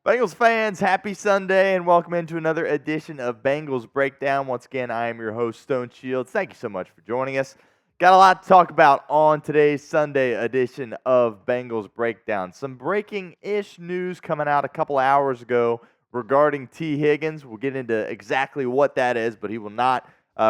Bengals fans, happy Sunday and welcome into another edition of Bengals Breakdown. Once again, I am your host, Stone Shields. Thank you so much for joining us. Got a lot to talk about on today's Sunday edition of Bengals Breakdown. Some breaking-ish news coming out a couple hours ago regarding Tee Higgins. We'll get into exactly what that is, but he will not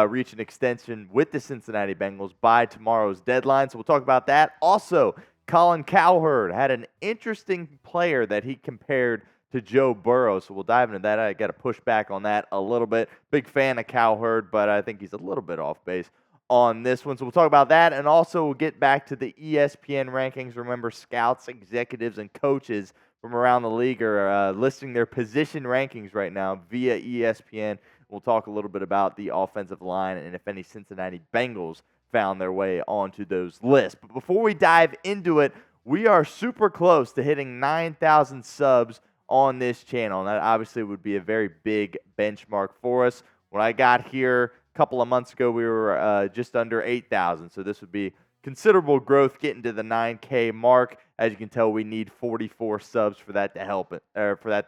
reach an extension with the Cincinnati Bengals by tomorrow's deadline. So we'll talk about that. Also, Colin Cowherd had an interesting player that he compared to Joe Burrow, so we'll dive into that. I got to push back on that a little bit. Big fan of Cowherd, but I think he's a little bit off base on this one. So we'll talk about that, and also we'll get back to the ESPN rankings. Remember, scouts, executives, and coaches from around the league are listing their position rankings right now via ESPN. We'll talk a little bit about the offensive line and if any Cincinnati Bengals found their way onto those lists. But before we dive into it, we are super close to hitting 9,000 subs on this channel, and that obviously would be a very big benchmark for us. When I got here a couple of months ago, we were just under 8,000, so this would be considerable growth getting to the 9K mark. As you can tell, we need 44 subs for that to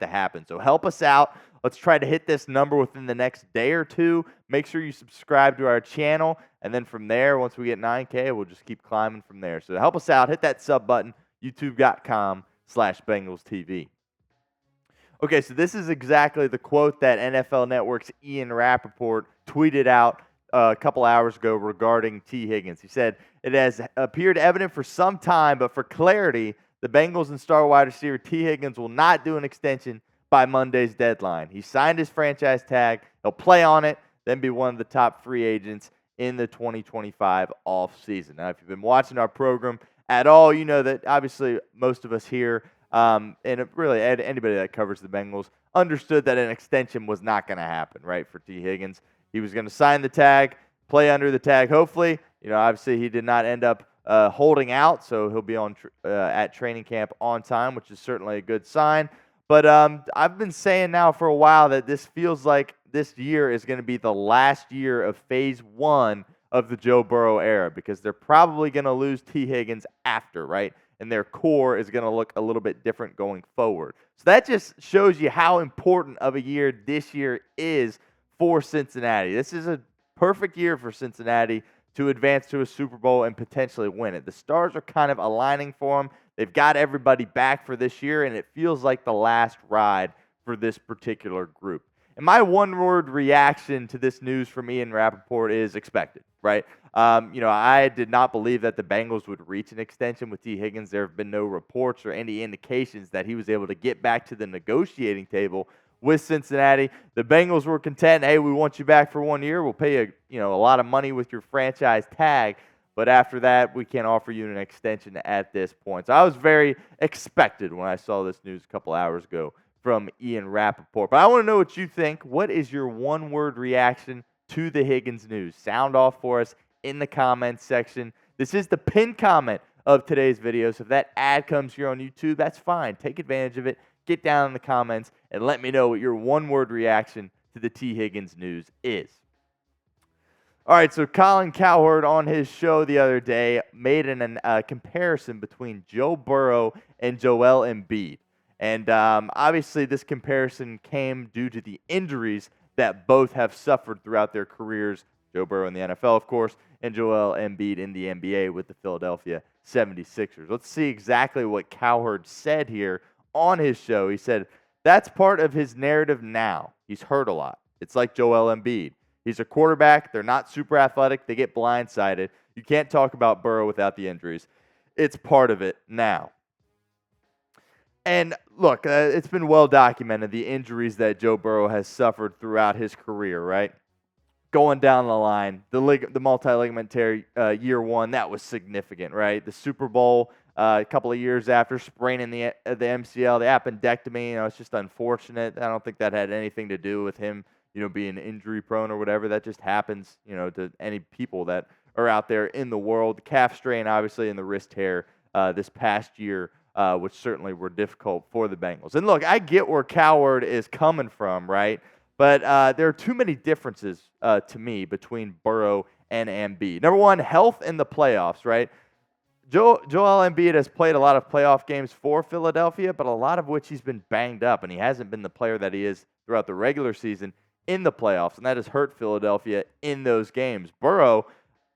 happen. So help us out. Let's try to hit this number within the next day or two. Make sure you subscribe to our channel, and then from there, once we get 9K, we'll just keep climbing from there. So help us out. Hit that sub button, youtube.com/BengalsTV. Okay, so this is exactly the quote that NFL Network's Ian Rappaport tweeted out a couple hours ago regarding Tee Higgins. He said, "It has appeared evident for some time, but for clarity, the Bengals and star wide receiver Tee Higgins will not do an extension by Monday's deadline. He signed his franchise tag. He'll play on it, then be one of the top free agents in the 2025 offseason." Now, if you've been watching our program at all, you know that obviously most of us here and really anybody that covers the Bengals understood that an extension was not going to happen, right, for Tee Higgins. He was going to sign the tag, play under the tag, hopefully. Obviously he did not end up holding out, so he'll be on at training camp on time, which is certainly a good sign. But I've been saying now for a while that this feels like this year is going to be the last year of phase one of the Joe Burrow era, because they're probably going to lose Tee Higgins after, right? And their core is going to look a little bit different going forward. So that just shows you how important of a year this year is for Cincinnati. This is a perfect year for Cincinnati to advance to a Super Bowl and potentially win it. The stars are kind of aligning for them. They've got everybody back for this year, and it feels like the last ride for this particular group. And my one-word reaction to this news from Ian Rappaport is expected, right? I did not believe that the Bengals would reach an extension with Tee Higgins. There have been no reports or any indications that he was able to get back to the negotiating table with Cincinnati. The Bengals were content. Hey, we want you back for 1 year. We'll pay you a lot of money with your franchise tag, but after that, we can't offer you an extension at this point. So I was very expected when I saw this news a couple hours ago from Ian Rappaport. But I want to know what you think. What is your one-word reaction to the Higgins news? Sound off for us in the comments section. This is the pinned comment of today's video, so if that ad comes here on YouTube, that's fine. Take advantage of it. Get down in the comments and let me know what your one-word reaction to the Tee Higgins news is. All right, so Colin Cowherd on his show the other day made a comparison between Joe Burrow and Joel Embiid. And obviously this comparison came due to the injuries that both have suffered throughout their careers. Joe Burrow in the NFL, of course, and Joel Embiid in the NBA with the Philadelphia 76ers. Let's see exactly what Cowherd said here on his show. He said, "That's part of his narrative now. He's hurt a lot. It's like Joel Embiid. He's a quarterback. They're not super athletic. They get blindsided. You can't talk about Burrow without the injuries. It's part of it now." And look, it's been well documented, the injuries that Joe Burrow has suffered throughout his career, right? Going down the line, the multi-ligament tear year one, that was significant, right? The Super Bowl a couple of years after, spraining the MCL, the appendectomy, it's just unfortunate. I don't think that had anything to do with him, being injury prone or whatever. That just happens, to any people that are out there in the world. The calf strain, obviously, and the wrist tear this past year, which certainly were difficult for the Bengals. And look, I get where Cowherd is coming from, right? But there are too many differences to me between Burrow and Embiid. Number one, health in the playoffs, right? Joel Embiid has played a lot of playoff games for Philadelphia, but a lot of which he's been banged up, and he hasn't been the player that he is throughout the regular season in the playoffs, and that has hurt Philadelphia in those games. Burrow,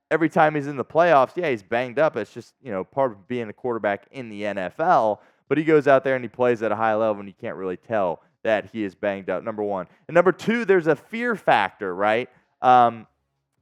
every time he's in the playoffs, yeah, he's banged up. It's just, part of being a quarterback in the NFL, but he goes out there and he plays at a high level, and you can't really tell that he is banged up, number one. And number two, there's a fear factor, right?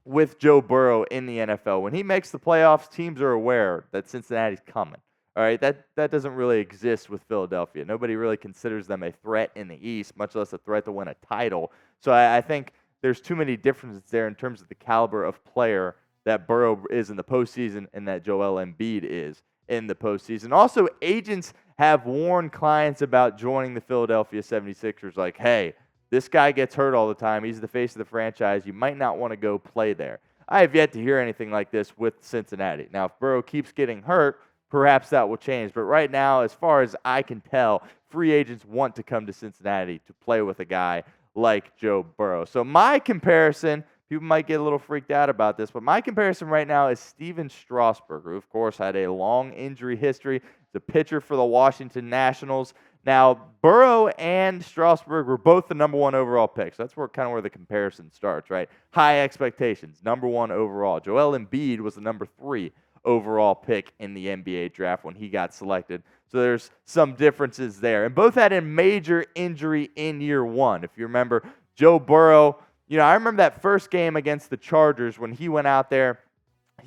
With Joe Burrow in the NFL. When he makes the playoffs, teams are aware that Cincinnati's coming. All right, that doesn't really exist with Philadelphia. Nobody really considers them a threat in the East, much less a threat to win a title. So I think there's too many differences there in terms of the caliber of player that Burrow is in the postseason and that Joel Embiid is in the postseason. Also, agents have warned clients about joining the Philadelphia 76ers like, hey, this guy gets hurt all the time. He's the face of the franchise. You might not want to go play there. I have yet to hear anything like this with Cincinnati. Now, if Burrow keeps getting hurt, perhaps that will change. But right now, as far as I can tell, free agents want to come to Cincinnati to play with a guy like Joe Burrow. So my comparison, people might get a little freaked out about this, but my comparison right now is Steven Strasburg, who, of course, had a long injury history. He's a pitcher for the Washington Nationals. Now, Burrow and Strasburg were both the number one overall picks. That's where the comparison starts, right? High expectations, number one overall. Joel Embiid was the number 3 overall pick in the NBA draft when he got selected. So there's some differences there. And both had a major injury in year one. If you remember, Joe Burrow, I remember that first game against the Chargers when he went out there.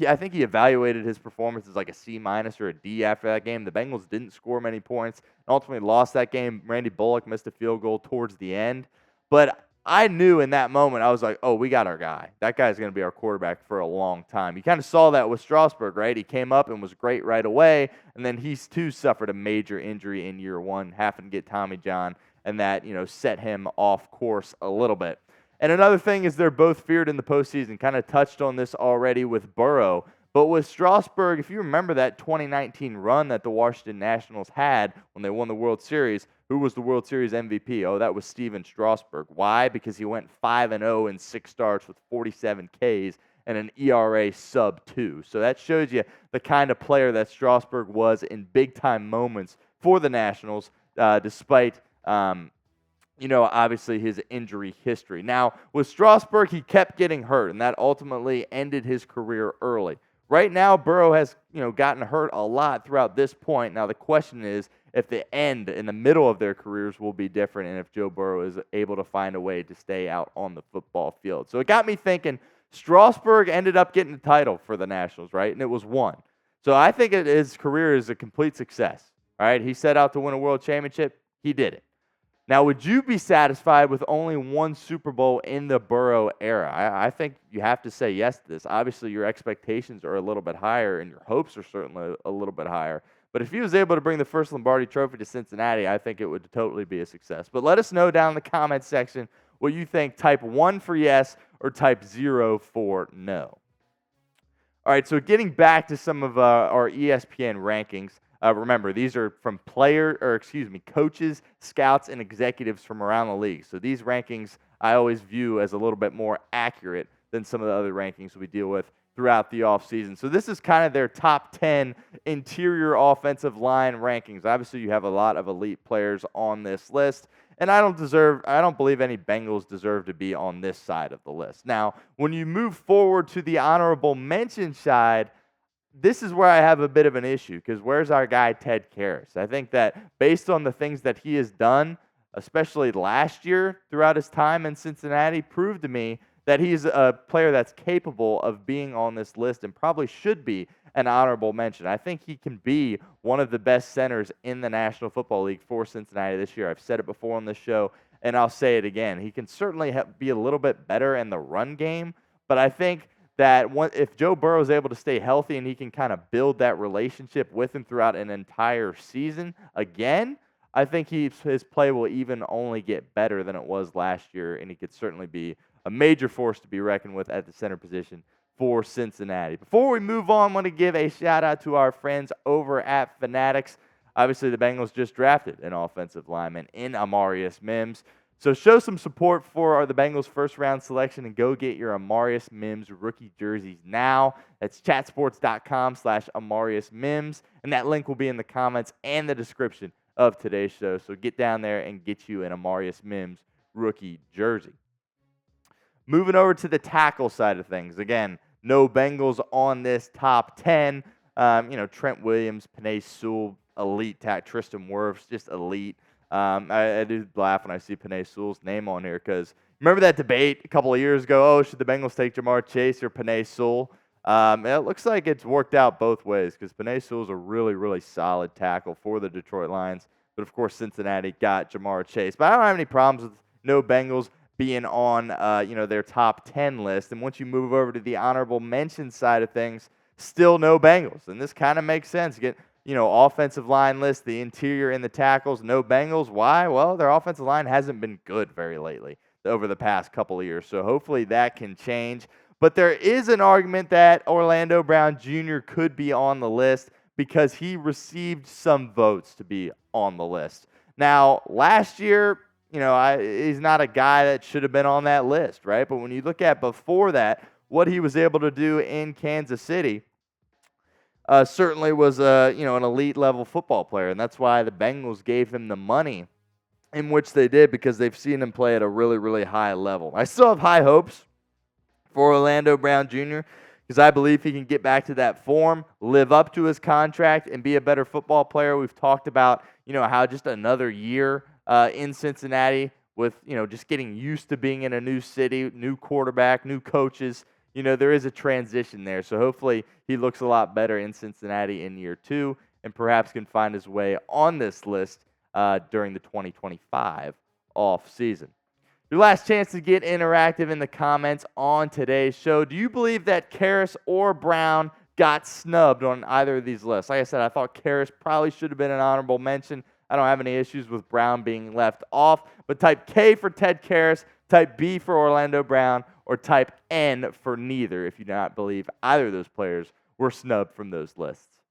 I think he evaluated his performance as like a C- or a D after that game. The Bengals didn't score many points and ultimately lost that game. Randy Bullock missed a field goal towards the end. But I knew in that moment, I was like, oh, we got our guy. That guy's going to be our quarterback for a long time. You kind of saw that with Strasburg, right? He came up and was great right away, and then he too suffered a major injury in year one, having to get Tommy John, and that set him off course a little bit. And another thing is they're both feared in the postseason. Kind of touched on this already with Burrow. But with Strasburg, if you remember that 2019 run that the Washington Nationals had when they won the World Series, who was the World Series MVP? Oh, that was Steven Strasburg. Why? Because he went 5-0 in 6 starts with 47 Ks and an ERA sub-2. So that shows you the kind of player that Strasburg was in big-time moments for the Nationals, despite obviously his injury history. Now, with Strasburg, he kept getting hurt, and that ultimately ended his career early. Right now, Burrow has, gotten hurt a lot throughout this point. Now, the question is if the end in the middle of their careers will be different and if Joe Burrow is able to find a way to stay out on the football field. So it got me thinking, Strasburg ended up getting the title for the Nationals, right? And it was won. So I think his career is a complete success, all right? He set out to win a world championship. He did it. Now, would you be satisfied with only one Super Bowl in the Burrow era? I think you have to say yes to this. Obviously, your expectations are a little bit higher, and your hopes are certainly a little bit higher. But if he was able to bring the first Lombardi Trophy to Cincinnati, I think it would totally be a success. But let us know down in the comments section what you think. Type 1 for yes or type 0 for no. All right, so getting back to some of our ESPN rankings. Remember, these are from coaches, scouts, and executives from around the league. So these rankings I always view as a little bit more accurate than some of the other rankings we deal with throughout the offseason. So this is kind of their top 10 interior offensive line rankings. Obviously, you have a lot of elite players on this list, and I don't believe any Bengals deserve to be on this side of the list. Now, when you move forward to the honorable mention side, this is where I have a bit of an issue because where's our guy Ted Karras? I think that based on the things that he has done, especially last year throughout his time in Cincinnati, proved to me that he's a player that's capable of being on this list and probably should be an honorable mention. I think he can be one of the best centers in the National Football League for Cincinnati this year. I've said it before on this show, and I'll say it again. He can certainly be a little bit better in the run game, but I think that if Joe Burrow is able to stay healthy and he can kind of build that relationship with him throughout an entire season, again, I think his play will even only get better than it was last year, and he could certainly be a major force to be reckoned with at the center position for Cincinnati. Before we move on, I want to give a shout-out to our friends over at Fanatics. Obviously, the Bengals just drafted an offensive lineman in Amarius Mims. So show some support for the Bengals' first-round selection and go get your Amarius Mims rookie jerseys now. That's chatsports.com/Amarius Mims, and that link will be in the comments and the description of today's show. So get down there and get you an Amarius Mims rookie jersey. Moving over to the tackle side of things. Again, no Bengals on this top 10. Trent Williams, Penei Sewell, elite tackle. Tristan Wirfs, just elite. I do laugh when I see Penei Sewell's name on here because remember that debate a couple of years ago? Oh, should the Bengals take Jamar Chase or Penei Sewell? It looks like it's worked out both ways because Penei Sewell's a really, really solid tackle for the Detroit Lions. But, of course, Cincinnati got Jamar Chase. But I don't have any problems with no Bengals being on their top 10 list. And once you move over to the honorable mention side of things, still no Bengals. And this kind of makes sense. Get offensive line list, the interior and the tackles, no Bengals. Why? Well, their offensive line hasn't been good very lately over the past couple of years. So hopefully that can change. But there is an argument that Orlando Brown Jr. could be on the list because he received some votes to be on the list. Now, last year, he's not a guy that should have been on that list, right? But when you look at before that, what he was able to do in Kansas City, certainly was an elite level football player, and that's why the Bengals gave him the money in which they did because they've seen him play at a really, really high level. I still have high hopes for Orlando Brown Jr. because I believe he can get back to that form, live up to his contract, and be a better football player. We've talked about how just another year in Cincinnati with just getting used to being in a new city, new quarterback, new coaches. There is a transition there. So hopefully he looks a lot better in Cincinnati in year 2 and perhaps can find his way on this list during the 2025 offseason. Your last chance to get interactive in the comments on today's show. Do you believe that Karras or Brown got snubbed on either of these lists? Like I said, I thought Karras probably should have been an honorable mention. I don't have any issues with Brown being left off. But type K for Ted Karras, type B for Orlando Brown, or type N for neither if you do not believe either of those players were snubbed from those lists.